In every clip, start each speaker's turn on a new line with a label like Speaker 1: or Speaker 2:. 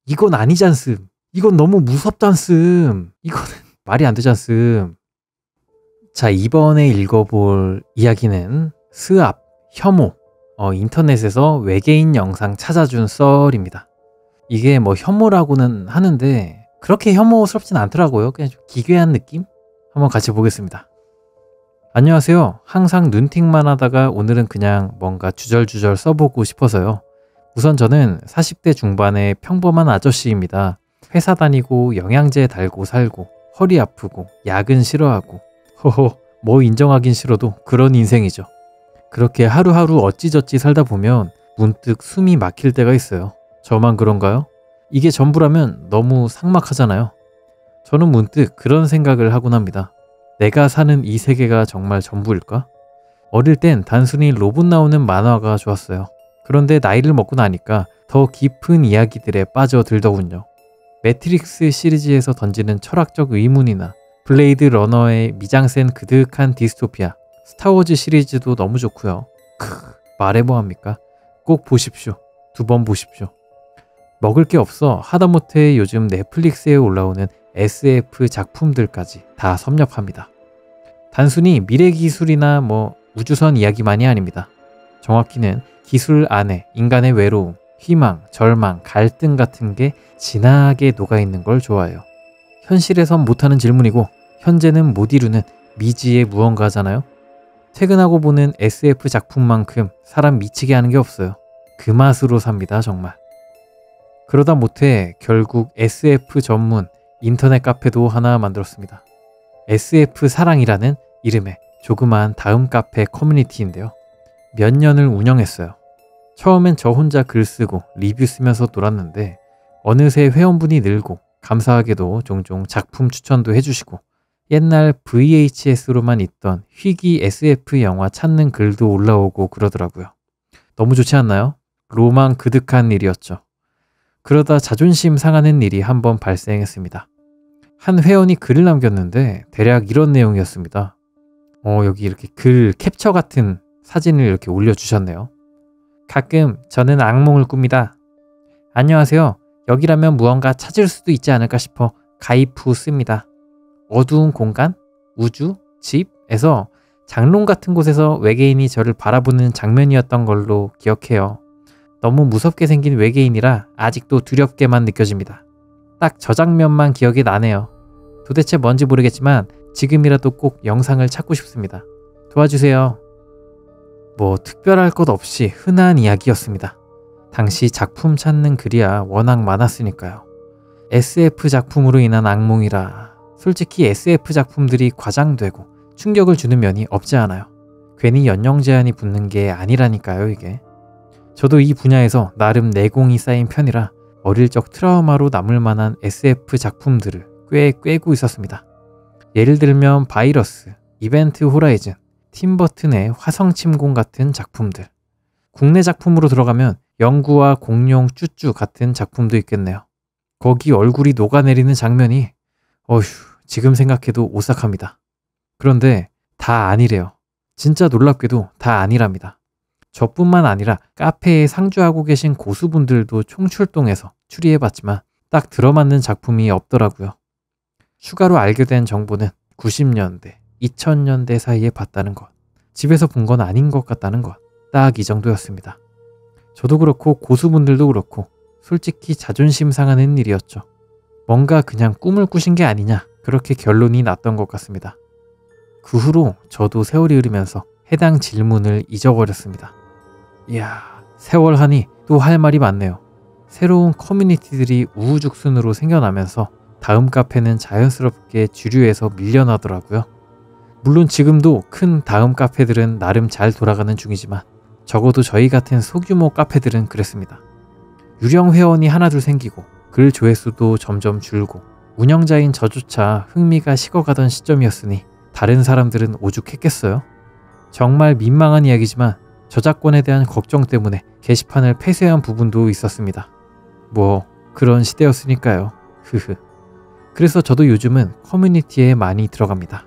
Speaker 1: 이건 아니잖음. 이건 너무 무섭잖음. 이거는 말이 안 되잖음. 자, 이번에 읽어볼 이야기는 스압, 혐오, 인터넷에서 외계인 영상 찾아준 썰입니다. 이게 뭐 혐오라고는 하는데 그렇게 혐오스럽진 않더라고요. 그냥 좀 기괴한 느낌? 한번 같이 보겠습니다. 안녕하세요. 항상 눈팅만 하다가 오늘은 그냥 뭔가 주절주절 써보고 싶어서요. 우선 저는 40대 중반의 평범한 아저씨입니다. 회사 다니고 영양제 달고 살고 허리 아프고 야근 싫어하고 허허 뭐 인정하긴 싫어도 그런 인생이죠. 그렇게 하루하루 어찌저찌 살다 보면 문득 숨이 막힐 때가 있어요. 저만 그런가요? 이게 전부라면 너무 삭막하잖아요. 저는 문득 그런 생각을 하곤 합니다. 내가 사는 이 세계가 정말 전부일까? 어릴 땐 단순히 로봇 나오는 만화가 좋았어요. 그런데 나이를 먹고 나니까 더 깊은 이야기들에 빠져들더군요. 매트릭스 시리즈에서 던지는 철학적 의문이나 블레이드 러너의 미장센 그득한 디스토피아, 스타워즈 시리즈도 너무 좋고요. 말해 뭐합니까? 꼭 보십시오. 2번 보십시오. 먹을 게 없어 하다못해 요즘 넷플릭스에 올라오는 SF 작품들까지 다 섭렵합니다. 단순히 미래 기술이나 우주선 이야기만이 아닙니다. 정확히는 기술 안에 인간의 외로움, 희망, 절망, 갈등 같은 게 진하게 녹아있는 걸 좋아해요. 현실에선 못하는 질문이고 현재는 못 이루는 미지의 무언가잖아요. 퇴근하고 보는 SF 작품만큼 사람 미치게 하는 게 없어요. 그 맛으로 삽니다, 정말. 그러다 못해 결국 SF 전문 인터넷 카페도 하나 만들었습니다. SF 사랑이라는 이름의 조그마한 다음 카페 커뮤니티인데요. 몇 년을 운영했어요. 처음엔 저 혼자 글 쓰고 리뷰 쓰면서 놀았는데 어느새 회원분이 늘고 감사하게도 종종 작품 추천도 해주시고 옛날 VHS로만 있던 희귀 SF 영화 찾는 글도 올라오고 그러더라고요. 너무 좋지 않나요? 로망 그득한 일이었죠. 그러다 자존심 상하는 일이 한번 발생했습니다. 한 회원이 글을 남겼는데 대략 이런 내용이었습니다. 여기 이렇게 글 캡처 같은 사진을 이렇게 올려주셨네요. 가끔 저는 악몽을 꿉니다. 안녕하세요. 여기라면 무언가 찾을 수도 있지 않을까 싶어 가입 후 씁니다. 어두운 공간, 우주, 집에서 장롱 같은 곳에서 외계인이 저를 바라보는 장면이었던 걸로 기억해요. 너무 무섭게 생긴 외계인이라 아직도 두렵게만 느껴집니다. 딱 저 장면만 기억이 나네요. 도대체 뭔지 모르겠지만 지금이라도 꼭 영상을 찾고 싶습니다. 도와주세요. 뭐 특별할 것 없이 흔한 이야기였습니다. 당시 작품 찾는 글이야 워낙 많았으니까요. SF 작품으로 인한 악몽이라 솔직히 SF 작품들이 과장되고 충격을 주는 면이 없지 않아요. 괜히 연령 제한이 붙는 게 아니라니까요, 이게. 저도 이 분야에서 나름 내공이 쌓인 편이라 어릴 적 트라우마로 남을 만한 SF 작품들을 꽤 꿰고 있었습니다. 예를 들면 바이러스, 이벤트 호라이즌, 팀버튼의 화성 침공 같은 작품들. 국내 작품으로 들어가면 영구와 공룡 쭈쭈 같은 작품도 있겠네요. 거기 얼굴이 녹아내리는 장면이 지금 생각해도 오싹합니다. 그런데 다 아니래요. 진짜 놀랍게도 다 아니랍니다. 저뿐만 아니라 카페에 상주하고 계신 고수분들도 총출동해서 추리해봤지만 딱 들어맞는 작품이 없더라고요. 추가로 알게 된 정보는 90년대, 2000년대 사이에 봤다는 것, 집에서 본 건 아닌 것 같다는 것, 딱 이 정도였습니다. 저도 그렇고 고수분들도 그렇고 솔직히 자존심 상하는 일이었죠. 뭔가 그냥 꿈을 꾸신 게 아니냐, 그렇게 결론이 났던 것 같습니다. 그 후로 저도 세월이 흐르면서 해당 질문을 잊어버렸습니다. 이야, 세월 하니 또 할 말이 많네요. 새로운 커뮤니티들이 우후죽순으로 생겨나면서 다음 카페는 자연스럽게 주류에서 밀려나더라고요. 물론 지금도 큰 다음 카페들은 나름 잘 돌아가는 중이지만 적어도 저희 같은 소규모 카페들은 그랬습니다. 유령 회원이 하나둘 생기고 글 조회수도 점점 줄고 운영자인 저조차 흥미가 식어가던 시점이었으니 다른 사람들은 오죽했겠어요? 정말 민망한 이야기지만 저작권에 대한 걱정 때문에 게시판을 폐쇄한 부분도 있었습니다. 뭐 그런 시대였으니까요. 그래서 저도 요즘은 커뮤니티에 많이 들어갑니다.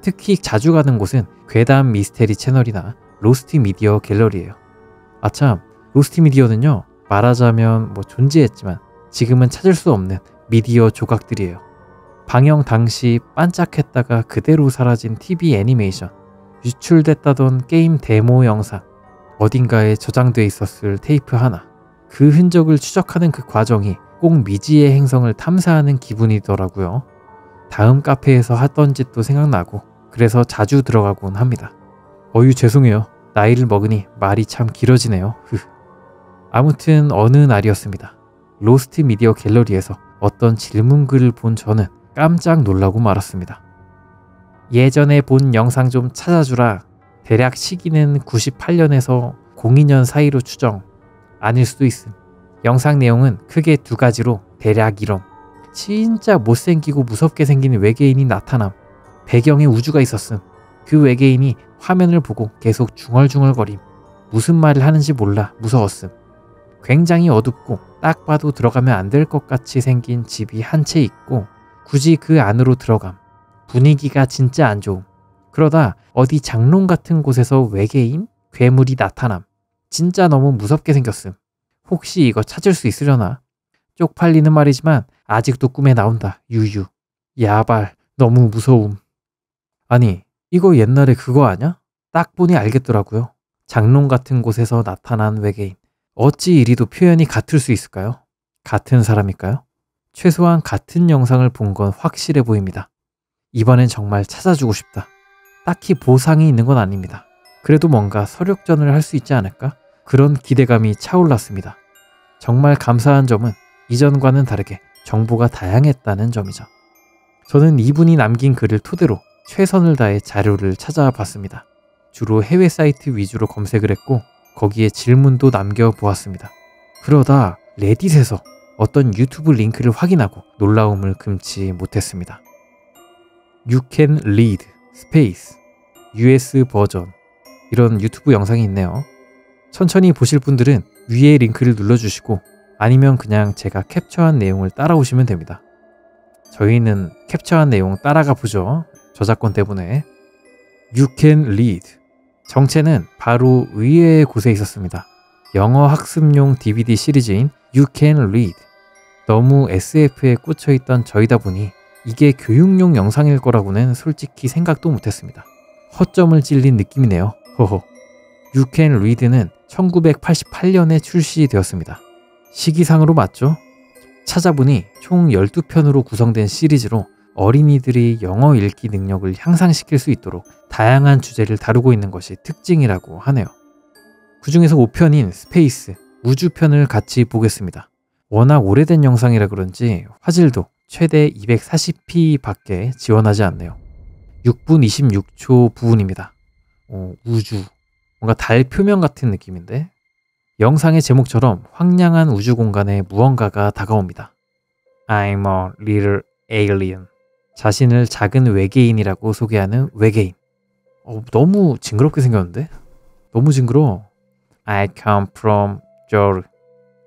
Speaker 1: 특히 자주 가는 곳은 괴담 미스테리 채널이나 로스트 미디어 갤러리예요. 아참, 로스트 미디어는요, 말하자면 존재했지만 지금은 찾을 수 없는 미디어 조각들이에요. 방영 당시 반짝했다가 그대로 사라진 TV 애니메이션, 유출됐다던 게임 데모 영상, 어딘가에 저장돼 있었을 테이프 하나, 그 흔적을 추적하는 그 과정이 꼭 미지의 행성을 탐사하는 기분이더라고요. 다음 카페에서 하던 짓도 생각나고 그래서 자주 들어가곤 합니다. 어유 죄송해요. 나이를 먹으니 말이 참 길어지네요. 아무튼 어느 날이었습니다. 로스트 미디어 갤러리에서 어떤 질문글을 본 저는 깜짝 놀라고 말았습니다. 예전에 본 영상 좀 찾아주라. 대략 시기는 98년에서 02년 사이로 추정. 아닐 수도 있음. 영상 내용은 크게 두 가지로 대략 이럼. 진짜 못생기고 무섭게 생긴 외계인이 나타남. 배경에 우주가 있었음. 그 외계인이 화면을 보고 계속 중얼중얼거림. 무슨 말을 하는지 몰라 무서웠음. 굉장히 어둡고 딱 봐도 들어가면 안 될 것 같이 생긴 집이 한 채 있고 굳이 그 안으로 들어감. 분위기가 진짜 안 좋음. 그러다 어디 장롱 같은 곳에서 외계인? 괴물이 나타남. 진짜 너무 무섭게 생겼음. 혹시 이거 찾을 수 있으려나? 쪽팔리는 말이지만 아직도 꿈에 나온다. 유유. 야발. 너무 무서움. 아니 이거 옛날에 그거 아냐? 딱 보니 알겠더라고요. 장롱 같은 곳에서 나타난 외계인. 어찌 이리도 표현이 같을 수 있을까요? 같은 사람일까요? 최소한 같은 영상을 본 건 확실해 보입니다. 이번엔 정말 찾아주고 싶다. 딱히 보상이 있는 건 아닙니다. 그래도 뭔가 서력전을 할 수 있지 않을까? 그런 기대감이 차올랐습니다. 정말 감사한 점은 이전과는 다르게 정보가 다양했다는 점이죠. 저는 이분이 남긴 글을 토대로 최선을 다해 자료를 찾아봤습니다. 주로 해외 사이트 위주로 검색을 했고 거기에 질문도 남겨보았습니다. 그러다 레딧에서 어떤 유튜브 링크를 확인하고 놀라움을 금치 못했습니다. You can read space US 버전 이런 유튜브 영상이 있네요. 천천히 보실 분들은 위에 링크를 눌러주시고 아니면 그냥 제가 캡처한 내용을 따라오시면 됩니다. 저희는 캡처한 내용 따라가 보죠. 저작권 때문에. You can read 정체는 바로 의외의 곳에 있었습니다. 영어 학습용 DVD 시리즈인 You can read. 너무 SF에 꽂혀있던 저희다 보니 이게 교육용 영상일 거라고는 솔직히 생각도 못했습니다. 허점을 찔린 느낌이네요. 허허. You can read는 1988년에 출시되었습니다. 시기상으로 맞죠? 찾아보니 총 12편으로 구성된 시리즈로 어린이들이 영어 읽기 능력을 향상시킬 수 있도록 다양한 주제를 다루고 있는 것이 특징이라고 하네요. 그 중에서 5편인 스페이스, 우주편을 같이 보겠습니다. 워낙 오래된 영상이라 그런지 화질도 최대 240p 밖에 지원하지 않네요. 6분 26초 부분입니다. 우주. 뭔가 달 표면 같은 느낌인데? 영상의 제목처럼 황량한 우주 공간에 무언가가 다가옵니다. I'm a little alien. 자신을 작은 외계인이라고 소개하는 외계인. 너무 징그럽게 생겼는데? 너무 징그러워. I come from Jor.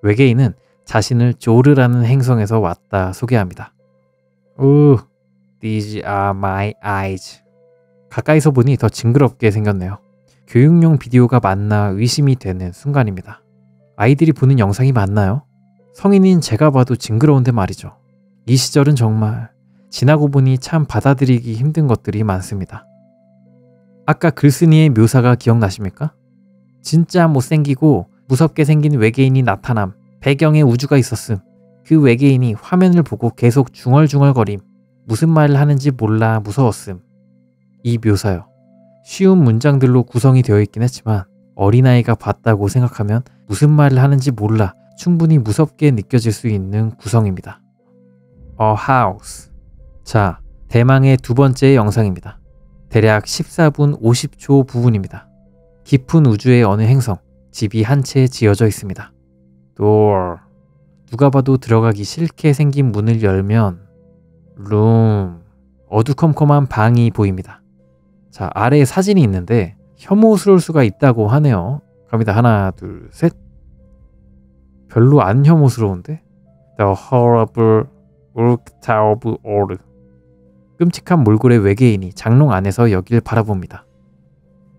Speaker 1: 외계인은 자신을 조르라는 행성에서 왔다 소개합니다. These are my eyes. 가까이서 보니 더 징그럽게 생겼네요. 교육용 비디오가 맞나 의심이 되는 순간입니다. 아이들이 보는 영상이 맞나요? 성인인 제가 봐도 징그러운데 말이죠. 이 시절은 정말 지나고 보니 참 받아들이기 힘든 것들이 많습니다. 아까 글쓴이의 묘사가 기억나십니까? 진짜 못생기고 무섭게 생긴 외계인이 나타남. 배경에 우주가 있었음. 그 외계인이 화면을 보고 계속 중얼중얼거림. 무슨 말을 하는지 몰라 무서웠음. 이 묘사요. 쉬운 문장들로 구성이 되어 있긴 했지만 어린아이가 봤다고 생각하면 무슨 말을 하는지 몰라 충분히 무섭게 느껴질 수 있는 구성입니다. A house. 자, 대망의 두 번째 영상입니다. 대략 14분 50초 부분입니다. 깊은 우주의 어느 행성, 집이 한 채 지어져 있습니다. Door. 누가 봐도 들어가기 싫게 생긴 문을 열면 room. 어두컴컴한 방이 보입니다. 자, 아래에 사진이 있는데 혐오스러울 수가 있다고 하네요. 갑니다. 하나, 둘, 셋. 별로 안 혐오스러운데? The horrible work of all. 끔찍한 몰골의 외계인이 장롱 안에서 여길 바라봅니다.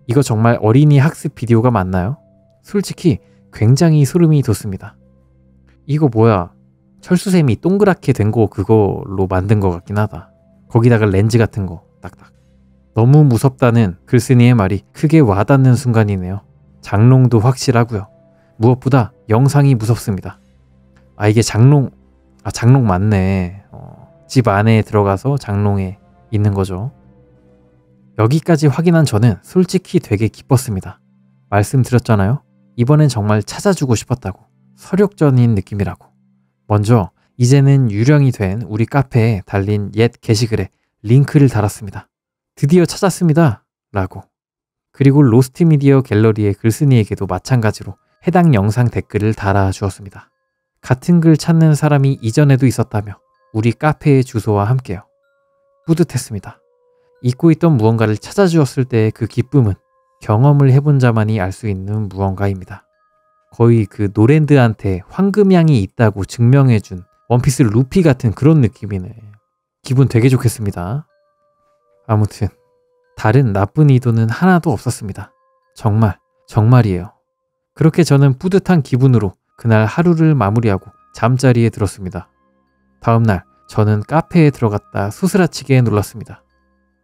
Speaker 1: 이거 정말 어린이 학습 비디오가 맞나요? 솔직히 굉장히 소름이 돋습니다. 이거 뭐야? 철수샘이 동그랗게 된 거 그걸로 만든 것 같긴 하다. 거기다가 렌즈 같은 거 딱딱. 너무 무섭다는 글쓴이의 말이 크게 와닿는 순간이네요. 장롱도 확실하고요. 무엇보다 영상이 무섭습니다. 아 이게 장롱 맞네. 집 안에 들어가서 장롱에 있는 거죠. 여기까지 확인한 저는 솔직히 되게 기뻤습니다. 말씀드렸잖아요. 이번엔 정말 찾아주고 싶었다고. 서력전인 느낌이라고. 먼저 이제는 유령이 된 우리 카페에 달린 옛 게시글에 링크를 달았습니다. 드디어 찾았습니다. 라고. 그리고 로스트미디어 갤러리의 글쓴이에게도 마찬가지로 해당 영상 댓글을 달아주었습니다. 같은 글 찾는 사람이 이전에도 있었다며 우리 카페의 주소와 함께요. 뿌듯했습니다. 잊고 있던 무언가를 찾아주었을 때의 그 기쁨은 경험을 해본 자만이 알 수 있는 무언가입니다. 거의 그 노랜드한테 황금양이 있다고 증명해준 원피스 루피 같은 그런 느낌이네. 기분 되게 좋겠습니다. 아무튼 다른 나쁜 의도는 하나도 없었습니다. 정말이에요. 그렇게 저는 뿌듯한 기분으로 그날 하루를 마무리하고 잠자리에 들었습니다. 다음날 저는 카페에 들어갔다 수스라치게 눌렀습니다.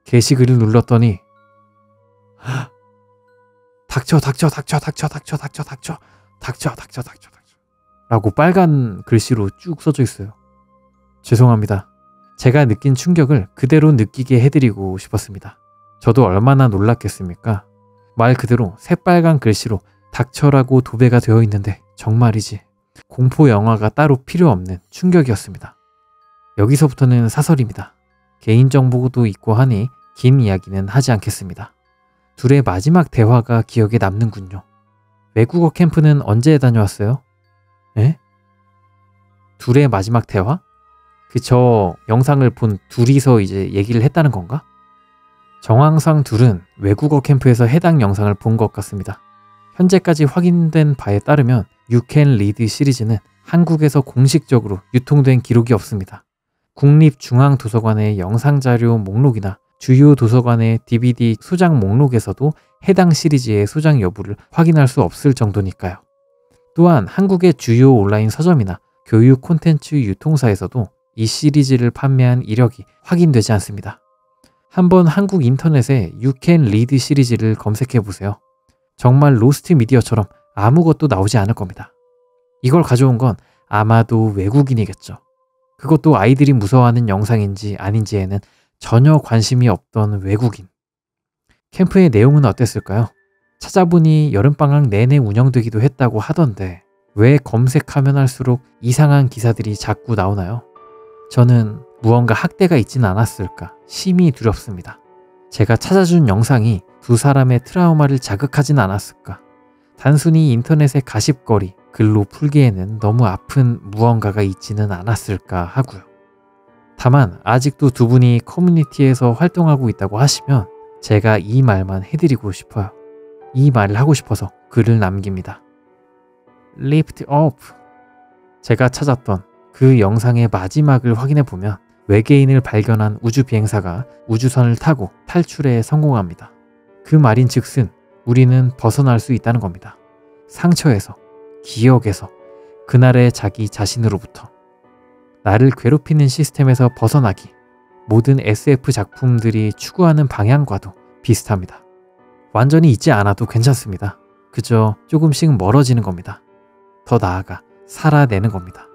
Speaker 1: 게시글을 눌렀더니 닥쳐 라고 빨간 글씨로 쭉 써져 있어요. 죄송합니다. 제가 느낀 충격을 그대로 느끼게 해드리고 싶었습니다. 저도 얼마나 놀랐겠습니까? 말 그대로 새빨간 글씨로 닥쳐라고 도배가 되어 있는데 정말이지 공포 영화가 따로 필요 없는 충격이었습니다. 여기서부터는 사설입니다. 개인정보도 있고 하니 긴 이야기는 하지 않겠습니다. 둘의 마지막 대화가 기억에 남는군요. 외국어 캠프는 언제 다녀왔어요? 에? 둘의 마지막 대화? 저 영상을 본 둘이서 이제 얘기를 했다는 건가? 정황상 둘은 외국어 캠프에서 해당 영상을 본 것 같습니다. 현재까지 확인된 바에 따르면 You Can Read 시리즈는 한국에서 공식적으로 유통된 기록이 없습니다. 국립중앙도서관의 영상자료 목록이나 주요 도서관의 DVD 소장 목록에서도 해당 시리즈의 소장 여부를 확인할 수 없을 정도니까요. 또한 한국의 주요 온라인 서점이나 교육 콘텐츠 유통사에서도 이 시리즈를 판매한 이력이 확인되지 않습니다. 한번 한국 인터넷에 You Can Read 시리즈를 검색해보세요. 정말 로스트 미디어처럼 아무것도 나오지 않을 겁니다. 이걸 가져온 건 아마도 외국인이겠죠. 그것도 아이들이 무서워하는 영상인지 아닌지에는 전혀 관심이 없던 외국인. 캠프의 내용은 어땠을까요? 찾아보니 여름방학 내내 운영되기도 했다고 하던데 왜 검색하면 할수록 이상한 기사들이 자꾸 나오나요? 저는 무언가 학대가 있진 않았을까 심히 두렵습니다. 제가 찾아준 영상이 두 사람의 트라우마를 자극하진 않았을까. 단순히 인터넷의 가십거리, 글로 풀기에는 너무 아픈 무언가가 있지는 않았을까 하고요. 다만 아직도 두 분이 커뮤니티에서 활동하고 있다고 하시면 제가 이 말만 해드리고 싶어요. 이 말을 하고 싶어서 글을 남깁니다. Lift up. 제가 찾았던 그 영상의 마지막을 확인해보면 외계인을 발견한 우주 비행사가 우주선을 타고 탈출에 성공합니다. 그 말인즉슨 우리는 벗어날 수 있다는 겁니다. 상처에서, 기억에서, 그날의 자기 자신으로부터. 나를 괴롭히는 시스템에서 벗어나기. 모든 SF 작품들이 추구하는 방향과도 비슷합니다. 완전히 잊지 않아도 괜찮습니다. 그저 조금씩 멀어지는 겁니다. 더 나아가 살아내는 겁니다.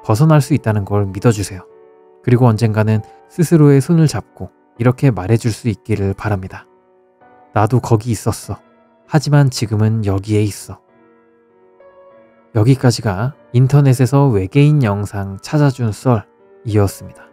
Speaker 1: 벗어날 수 있다는 걸 믿어주세요. 그리고 언젠가는 스스로의 손을 잡고 이렇게 말해줄 수 있기를 바랍니다. 나도 거기 있었어. 하지만 지금은 여기에 있어. 여기까지가 인터넷에서 외계인 영상 찾아준 썰이었습니다.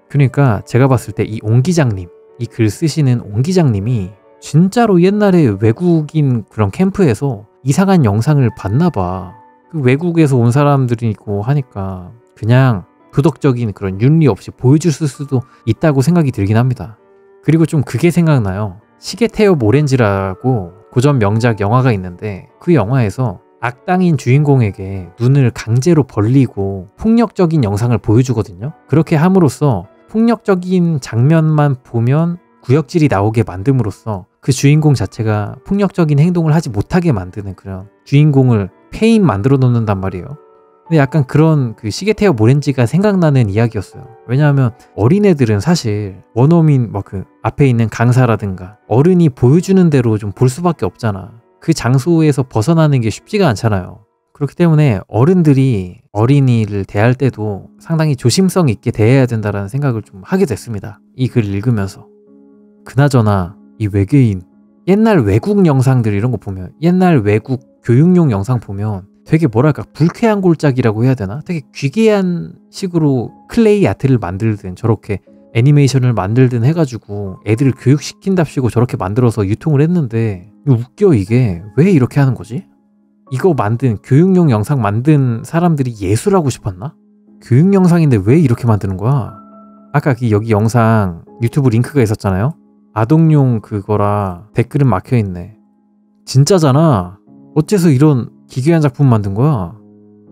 Speaker 1: 그러니까 제가 봤을 때 이 옹 기장님, 이 글 쓰시는 옹 기장님이 진짜로 옛날에 외국인 그런 캠프에서 이상한 영상을 봤나 봐. 그 외국에서 온 사람들이고 하니까 그냥 도덕적인 그런 윤리 없이 보여줬을 수도 있다고 생각이 들긴 합니다. 그리고 좀 그게 생각나요. 시계태엽 오렌지라고 고전 명작 영화가 있는데 그 영화에서 악당인 주인공에게 눈을 강제로 벌리고 폭력적인 영상을 보여주거든요. 그렇게 함으로써 폭력적인 장면만 보면 구역질이 나오게 만듦으로써 그 주인공 자체가 폭력적인 행동을 하지 못하게 만드는 그런 주인공을 페인 만들어 놓는단 말이에요. 근데 약간 그런 그 시계테어 모렌지가 생각나는 이야기였어요. 왜냐하면 어린애들은 사실 원어민 뭐 그 앞에 있는 강사라든가 어른이 보여주는 대로 좀 볼 수밖에 없잖아. 그 장소에서 벗어나는 게 쉽지가 않잖아요. 그렇기 때문에 어른들이 어린이를 대할 때도 상당히 조심성 있게 대해야 된다라는 생각을 좀 하게 됐습니다. 이 글을 읽으면서. 그나저나 이 외계인, 옛날 외국 영상들 이런 거 보면, 옛날 외국 교육용 영상 보면 되게 뭐랄까 불쾌한 골짜기라고 해야 되나? 되게 귀괴한 식으로 클레이 아트를 만들든 저렇게 애니메이션을 만들든 해가지고 애들을 교육시킨답시고 저렇게 만들어서 유통을 했는데 웃겨. 이게 왜 이렇게 하는 거지? 이거 만든 교육용 영상 만든 사람들이 예술하고 싶었나? 교육 영상인데 왜 이렇게 만드는 거야? 아까 여기 영상 유튜브 링크가 있었잖아요. 아동용 그거라 댓글은 막혀있네. 진짜잖아. 어째서 이런 기괴한 작품 만든 거야?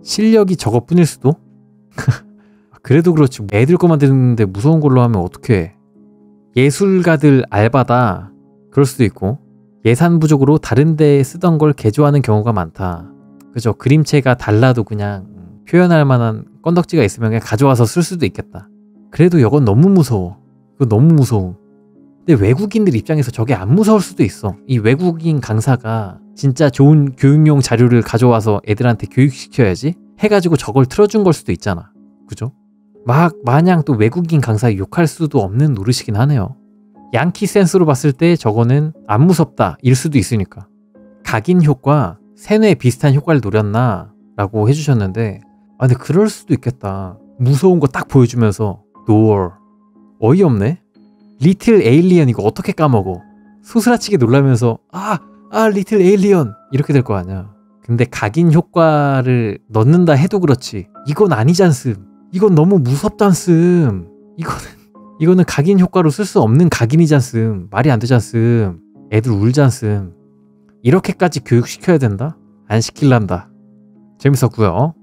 Speaker 1: 실력이 저것뿐일 수도? 그래도 그렇지 애들 거 만드는데 무서운 걸로 하면 어떡해. 예술가들 알바다 그럴 수도 있고, 예산 부족으로 다른 데에 쓰던 걸 개조하는 경우가 많다. 그죠? 그림체가 달라도 그냥 표현할 만한 건덕지가 있으면 그냥 가져와서 쓸 수도 있겠다. 그래도 이건 너무 무서워. 이거 너무 무서워. 근데 외국인들 입장에서 저게 안 무서울 수도 있어. 이 외국인 강사가 진짜 좋은 교육용 자료를 가져와서 애들한테 교육시켜야지 해가지고 저걸 틀어준 걸 수도 있잖아. 그죠? 마냥 또 외국인 강사 욕할 수도 없는 노릇이긴 하네요. 양키 센스로 봤을 때 저거는 안 무섭다 일 수도 있으니까. 각인 효과, 세뇌 비슷한 효과를 노렸나? 라고 해주셨는데, 아 근데 그럴 수도 있겠다. 무서운 거 딱 보여주면서 door. 어이없네? 리틀 에일리언 이거 어떻게 까먹어? 소스라치게 놀라면서 리틀 에일리언 이렇게 될 거 아니야. 근데 각인 효과를 넣는다 해도 그렇지 이건 아니잖음. 이건 너무 무섭잖음. 이거는 각인 효과로 쓸 수 없는 각인이잖음. 말이 안 되잖음. 애들 울잖음. 이렇게까지 교육시켜야 된다? 안 시킬란다. 재밌었고요.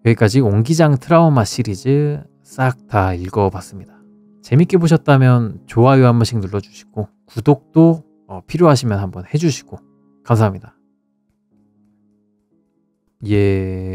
Speaker 1: 여기까지 옹기장 트라우마 시리즈 싹 다 읽어봤습니다. 재밌게 보셨다면 좋아요 한 번씩 눌러주시고 구독도 필요하시면 한번 해주시고 감사합니다. 예.